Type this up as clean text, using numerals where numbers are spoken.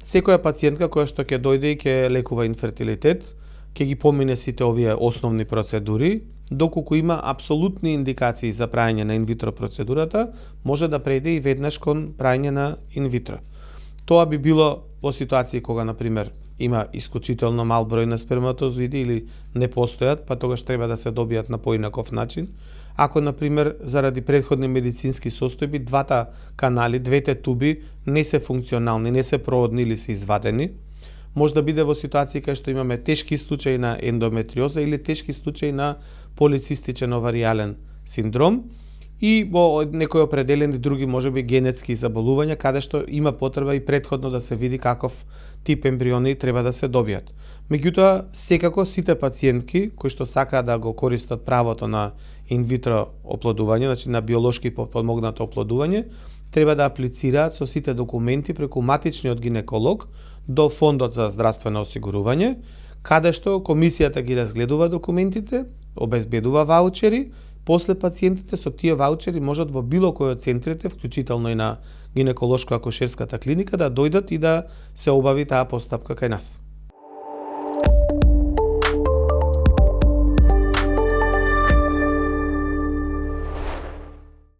секоја пациентка која што ќе дојде и ќе лекува инфертилитет, ќе ги помине сите овие основни процедури, доколку има апсолутни индикации за праење на инвитро процедурата, може да преде и веднаш кон праење на инвитро. Тоа би било во ситуации кога, например, има исклучително мал број на сперматозоиди или не постојат, па тогаш треба да се добијат на поинаков начин. Ако, например, заради претходни медицински состојби, двата канали, двете туби не се функционални, не се проводни или се извадени, може да биде во ситуација кај што имаме тешки случаи на ендометриоза или тешки случаи на полицистичен оваријален синдром и во некои определени други можеби генетски заболувања каде што има потреба и претходно да се види каков тип ембриони треба да се добијат. Меѓутоа, секако сите пациентки кои што сакаат да го користат правото на инвитро оплодување, значи на биолошки потпомогнато оплодување, треба да аплицираат со сите документи преку матичниот гинеколог до Фондот за здравствено осигурување, каде што комисијата ги разгледува документите, обезбедува ваучери, после пациентите со тие ваучери можат во било кој од центрите, вклучително и на гинеколошко-акушерската клиника, да дојдат и да се обави таа постапка кај нас.